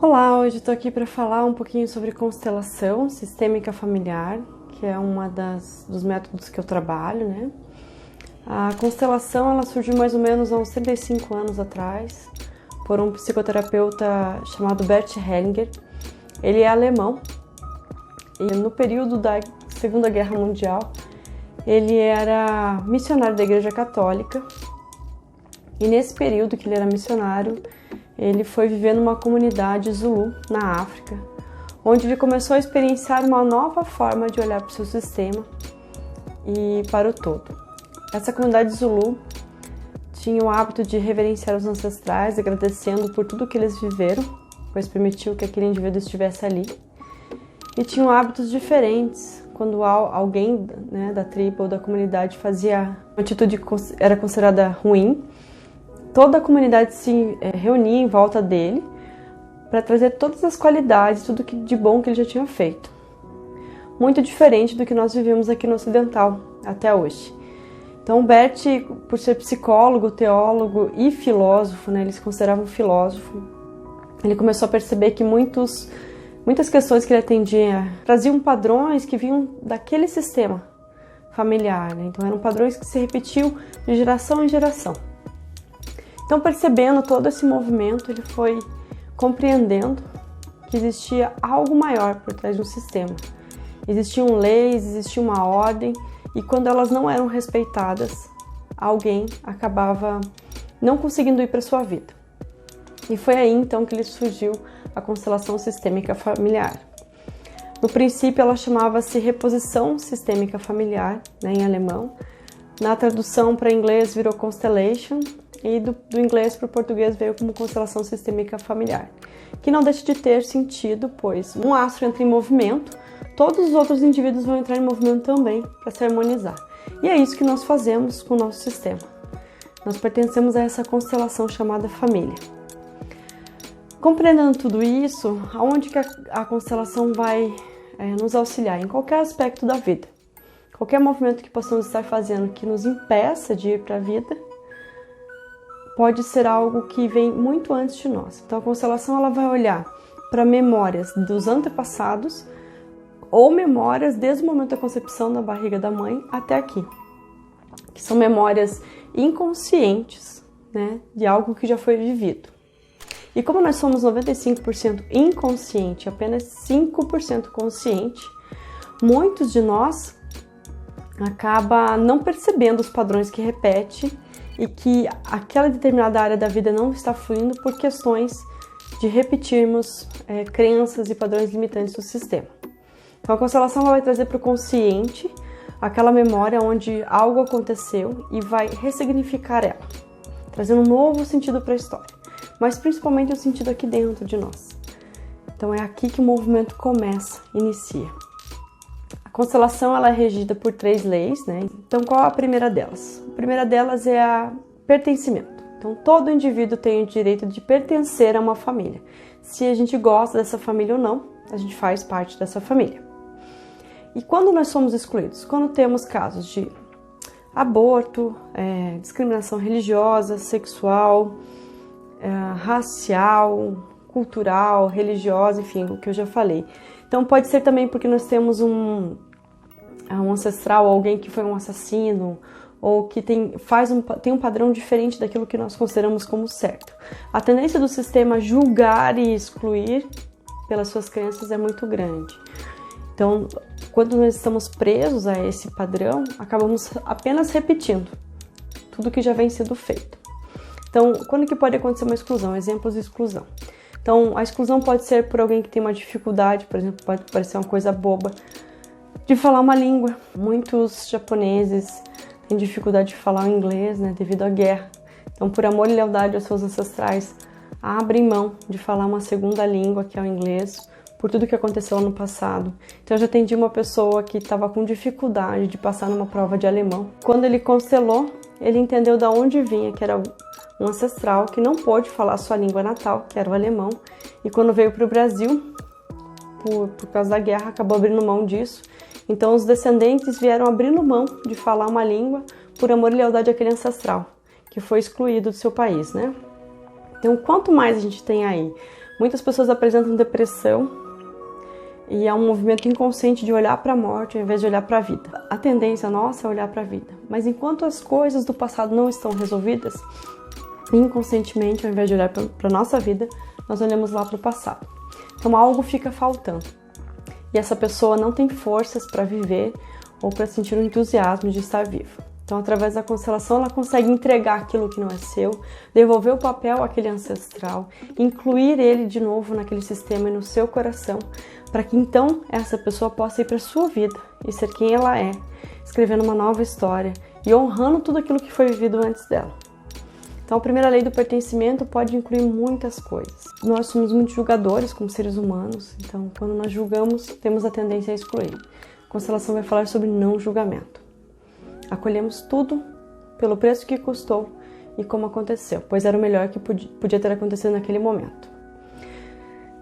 Olá, hoje estou aqui para falar um pouquinho sobre constelação sistêmica familiar, que é dos métodos que eu trabalho, né? A constelação ela surgiu mais ou menos há uns 35 anos atrás por um psicoterapeuta chamado Bert Hellinger. Ele é alemão e no período da Segunda Guerra Mundial ele era missionário da Igreja Católica e nesse período que ele era missionário ele foi viver numa comunidade Zulu, na África, onde ele começou a experienciar uma nova forma de olhar para o seu sistema e para o todo. Essa comunidade Zulu tinha o hábito de reverenciar os ancestrais, agradecendo por tudo que eles viveram, pois permitiu que aquele indivíduo estivesse ali. E tinham hábitos diferentes. Quando alguém, da tribo ou da comunidade fazia uma atitude que era considerada ruim, toda a comunidade se reunia em volta dele para trazer todas as qualidades, tudo de bom que ele já tinha feito. Muito diferente do que nós vivemos aqui no Ocidental até hoje. Então, Bert, por ser psicólogo, teólogo e filósofo, ele se considerava um filósofo, ele começou a perceber que muitas questões que ele atendia traziam padrões que vinham daquele sistema familiar. Então, eram padrões que se repetiam de geração em geração. Então, percebendo todo esse movimento, ele foi compreendendo que existia algo maior por trás do sistema. Existiam leis, existia uma ordem, e quando elas não eram respeitadas, alguém acabava não conseguindo ir para sua vida. E foi aí, então, que surgiu a constelação sistêmica familiar. No princípio, ela chamava-se reposição sistêmica familiar, em alemão. Na tradução para inglês, virou constellation, e do inglês para o português veio como constelação sistêmica familiar, que não deixa de ter sentido, pois um astro entra em movimento, todos os outros indivíduos vão entrar em movimento também para se harmonizar. E é isso que nós fazemos com o nosso sistema. Nós pertencemos a essa constelação chamada família. Compreendendo tudo isso, aonde que a constelação vai nos auxiliar? Em qualquer aspecto da vida. Qualquer movimento que possamos estar fazendo que nos impeça de ir para a vida, pode ser algo que vem muito antes de nós. Então a constelação ela vai olhar para memórias dos antepassados ou memórias desde o momento da concepção na barriga da mãe até aqui, que são memórias inconscientes, de algo que já foi vivido. E como nós somos 95% inconsciente, apenas 5% consciente, muitos de nós acaba não percebendo os padrões que repete e que aquela determinada área da vida não está fluindo por questões de repetirmos crenças e padrões limitantes do sistema. Então a constelação vai trazer para o consciente aquela memória onde algo aconteceu e vai ressignificar ela, trazendo um novo sentido para a história, mas principalmente o sentido aqui dentro de nós. Então é aqui que o movimento inicia. A constelação ela é regida por 3 leis, Então qual a primeira delas? A primeira delas é a pertencimento. Então todo indivíduo tem o direito de pertencer a uma família. Se a gente gosta dessa família ou não, a gente faz parte dessa família. E quando nós somos excluídos? Quando temos casos de aborto, discriminação religiosa, sexual, racial, cultural, religiosa, enfim, o que eu já falei. Então pode ser também porque nós temos um ancestral, alguém que foi um assassino, ou que tem um padrão diferente daquilo que nós consideramos como certo. A tendência do sistema julgar e excluir pelas suas crenças é muito grande. Então, quando nós estamos presos a esse padrão, acabamos apenas repetindo tudo que já vem sendo feito. Então, quando que pode acontecer uma exclusão? Exemplos de exclusão. Então, a exclusão pode ser por alguém que tem uma dificuldade, por exemplo, pode parecer uma coisa boba, de falar uma língua. Muitos japoneses têm dificuldade de falar o inglês, devido à guerra. Então, por amor e lealdade aos seus ancestrais, abrem mão de falar uma segunda língua, que é o inglês, por tudo que aconteceu no passado. Então, eu já atendi uma pessoa que estava com dificuldade de passar numa prova de alemão. Quando ele constelou, ele entendeu de onde vinha, que era um ancestral que não pôde falar sua língua natal, que era o alemão, e quando veio para o Brasil, por causa da guerra, acabou abrindo mão disso. Então os descendentes vieram abrindo mão de falar uma língua por amor e lealdade àquele ancestral, que foi excluído do seu país, Então quanto mais a gente tem aí Muitas pessoas apresentam depressão e é um movimento inconsciente de olhar para a morte ao invés de olhar para a vida. A tendência nossa é olhar para a vida, mas enquanto as coisas do passado não estão resolvidas, inconscientemente, ao invés de olhar para a nossa vida, nós olhamos lá para o passado. Então algo fica faltando e essa pessoa não tem forças para viver ou para sentir o entusiasmo de estar viva. Então, através da constelação, ela consegue entregar aquilo que não é seu, devolver o papel àquele ancestral, incluir ele de novo naquele sistema e no seu coração, para que então essa pessoa possa ir para a sua vida e ser quem ela é, escrevendo uma nova história e honrando tudo aquilo que foi vivido antes dela. Então, a primeira lei do pertencimento pode incluir muitas coisas. Nós somos muito julgadores como seres humanos, então quando nós julgamos, temos a tendência a excluir. A constelação vai falar sobre não julgamento. Acolhemos tudo pelo preço que custou e como aconteceu, pois era o melhor que podia ter acontecido naquele momento.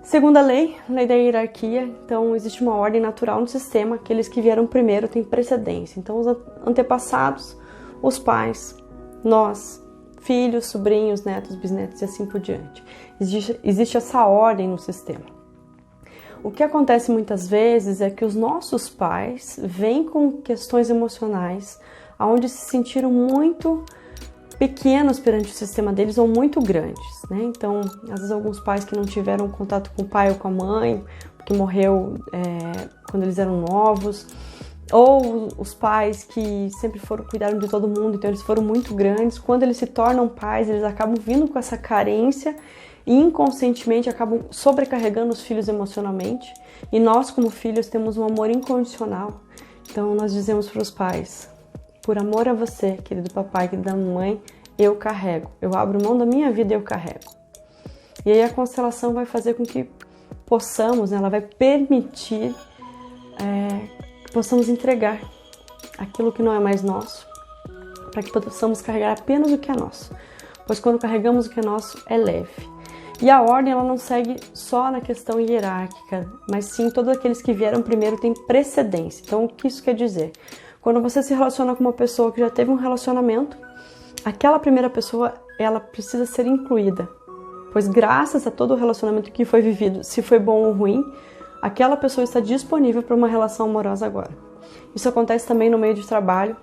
Segunda lei, lei da hierarquia. Então, existe uma ordem natural no sistema, aqueles que vieram primeiro têm precedência. Então, os antepassados, os pais, nós, filhos, sobrinhos, netos, bisnetos e assim por diante. Existe essa ordem no sistema. O que acontece muitas vezes é que os nossos pais vêm com questões emocionais onde se sentiram muito pequenos perante o sistema deles ou muito grandes, né? Então, às vezes alguns pais que não tiveram contato com o pai ou com a mãe, porque morreu quando eles eram novos, ou os pais que sempre cuidaram de todo mundo, então eles foram muito grandes. Quando eles se tornam pais, eles acabam vindo com essa carência e inconscientemente acabam sobrecarregando os filhos emocionalmente. E nós, como filhos, temos um amor incondicional. Então nós dizemos para os pais: por amor a você, querido papai, querida mamãe, eu carrego. Eu abro mão da minha vida e eu carrego. E aí a constelação vai fazer com que possamos, ela vai permitir que possamos entregar aquilo que não é mais nosso, para que possamos carregar apenas o que é nosso. Pois quando carregamos o que é nosso, é leve. E a ordem, ela não segue só na questão hierárquica, mas sim todos aqueles que vieram primeiro têm precedência. Então, o que isso quer dizer? Quando você se relaciona com uma pessoa que já teve um relacionamento, aquela primeira pessoa, ela precisa ser incluída. Pois graças a todo o relacionamento que foi vivido, se foi bom ou ruim, aquela pessoa está disponível para uma relação amorosa agora. Isso acontece também no meio de trabalho.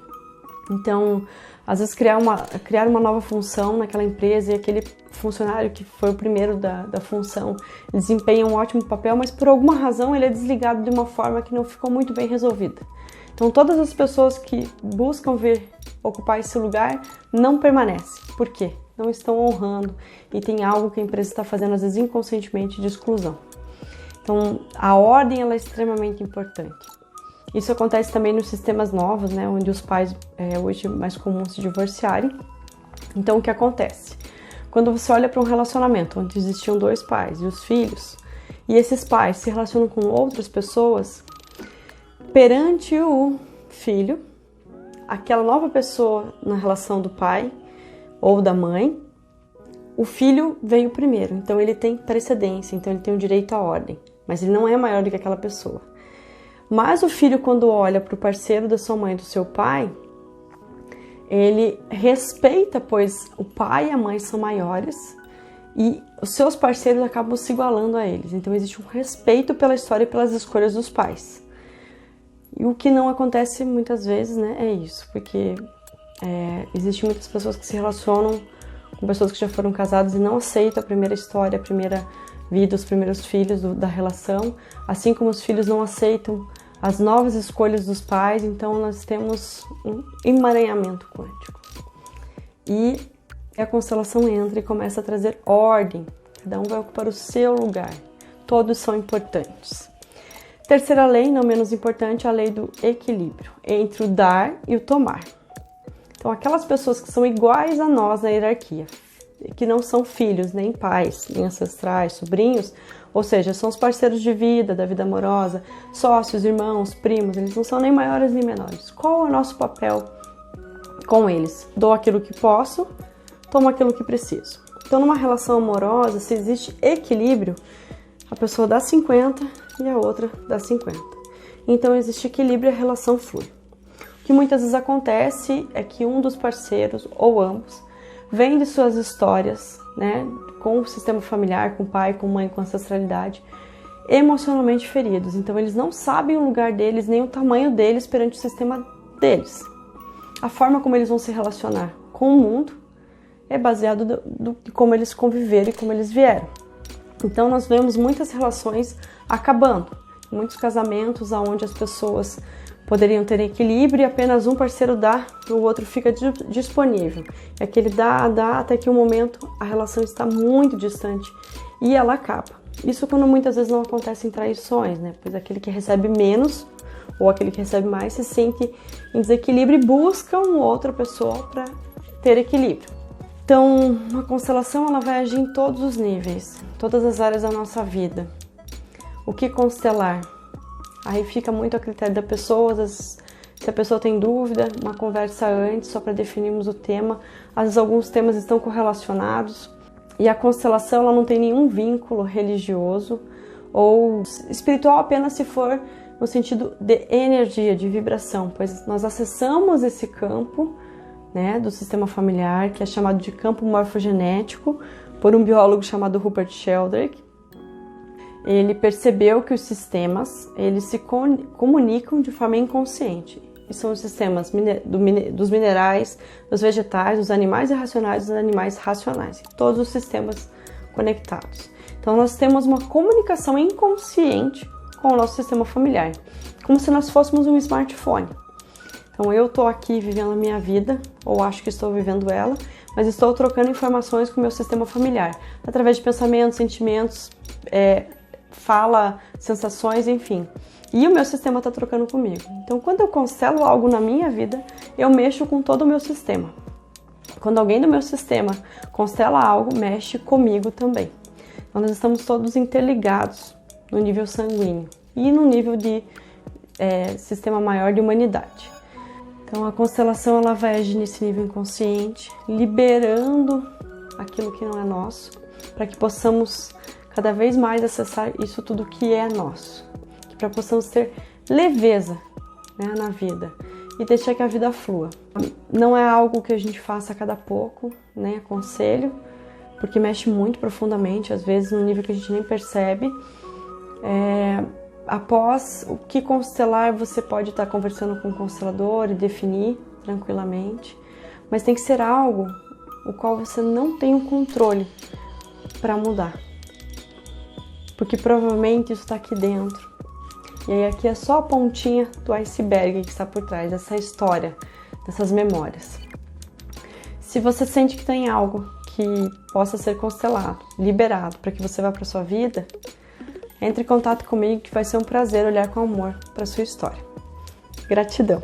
Então, às vezes criar uma nova função naquela empresa e aquele funcionário que foi o primeiro da função desempenha um ótimo papel, mas por alguma razão ele é desligado de uma forma que não ficou muito bem resolvida. Então, todas as pessoas que buscam vir ocupar esse lugar não permanecem. Por quê? Não estão honrando e tem algo que a empresa está fazendo, às vezes inconscientemente, de exclusão. Então, a ordem ela é extremamente importante. Isso acontece também nos sistemas novos, né, onde os pais hoje é mais comum se divorciarem. Então, o que acontece? Quando você olha para um relacionamento onde existiam dois pais e os filhos, e esses pais se relacionam com outras pessoas, perante o filho, aquela nova pessoa na relação do pai ou da mãe, o filho veio primeiro, então ele tem precedência, então ele tem o direito à ordem, mas ele não é maior do que aquela pessoa. Mas o filho, quando olha para o parceiro da sua mãe e do seu pai, ele respeita, pois o pai e a mãe são maiores e os seus parceiros acabam se igualando a eles. Então existe um respeito pela história e pelas escolhas dos pais. E o que não acontece muitas vezes, né, é isso, porque existem muitas pessoas que se relacionam com pessoas que já foram casadas e não aceitam a primeira história, a primeira vida, os primeiros filhos da relação, assim como os filhos não aceitam as novas escolhas dos pais. Então nós temos um emaranhamento quântico. E a constelação entra e começa a trazer ordem, cada um vai ocupar o seu lugar, todos são importantes. Terceira lei, não menos importante, a lei do equilíbrio entre o dar e o tomar. Então, aquelas pessoas que são iguais a nós na hierarquia, que não são filhos, nem pais, nem ancestrais, sobrinhos, ou seja, são os parceiros de vida, da vida amorosa, sócios, irmãos, primos, eles não são nem maiores nem menores. Qual é o nosso papel com eles? Dou aquilo que posso, tomo aquilo que preciso. Então, numa relação amorosa, se existe equilíbrio, a pessoa dá 50 e a outra dá 50. Então, existe equilíbrio e a relação flui. O que muitas vezes acontece é que um dos parceiros, ou ambos, vende suas histórias né, com o sistema familiar, com pai, com mãe, com ancestralidade, emocionalmente feridos. Então eles não sabem o lugar deles, nem o tamanho deles perante o sistema deles. A forma como eles vão se relacionar com o mundo é baseado de como eles conviveram e como eles vieram. Então nós vemos muitas relações acabando, muitos casamentos onde as pessoas poderiam ter equilíbrio e apenas um parceiro dá e o outro fica disponível. É que ele dá até que um momento a relação está muito distante e ela acaba. Isso quando muitas vezes não acontecem traições, né? Pois aquele que recebe menos ou aquele que recebe mais se sente em desequilíbrio e busca uma outra pessoa para ter equilíbrio. Então, a constelação ela vai agir em todos os níveis, todas as áreas da nossa vida. O que constelar? Aí fica muito a critério da pessoa, se a pessoa tem dúvida, uma conversa antes, só para definirmos o tema. Às vezes alguns temas estão correlacionados e a constelação ela não tem nenhum vínculo religioso ou espiritual apenas se for no sentido de energia, de vibração, pois nós acessamos esse campo, né, do sistema familiar, que é chamado de campo morfogenético, por um biólogo chamado Rupert Sheldrake. Ele percebeu que os sistemas eles se comunicam de forma inconsciente. E são os sistemas dos minerais, dos vegetais, dos animais irracionais e dos animais racionais. Todos os sistemas conectados. Então nós temos uma comunicação inconsciente com o nosso sistema familiar. Como se nós fôssemos um smartphone. Então eu estou aqui vivendo a minha vida, ou acho que estou vivendo ela, mas estou trocando informações com o meu sistema familiar. Através de pensamentos, sentimentos, fala, sensações, enfim. E o meu sistema está trocando comigo. Então, quando eu constelo algo na minha vida, eu mexo com todo o meu sistema. Quando alguém do meu sistema constela algo, mexe comigo também. Então, nós estamos todos interligados no nível sanguíneo e no nível de sistema maior de humanidade. Então, a constelação ela vai agir nesse nível inconsciente, liberando aquilo que não é nosso, para que possamos cada vez mais acessar isso tudo que é nosso, para que possamos ter leveza, né, na vida e deixar que a vida flua. Não é algo que a gente faça a cada pouco, né, aconselho, porque mexe muito profundamente, às vezes num nível que a gente nem percebe. Após o que constelar, você pode estar conversando com o constelador e definir tranquilamente, mas tem que ser algo o qual você não tem o controle para mudar. Porque provavelmente isso está aqui dentro. E aí aqui é só a pontinha do iceberg que está por trás dessa história, dessas memórias. Se você sente que tem algo que possa ser constelado, liberado, para que você vá para sua vida, entre em contato comigo que vai ser um prazer olhar com amor para sua história. Gratidão!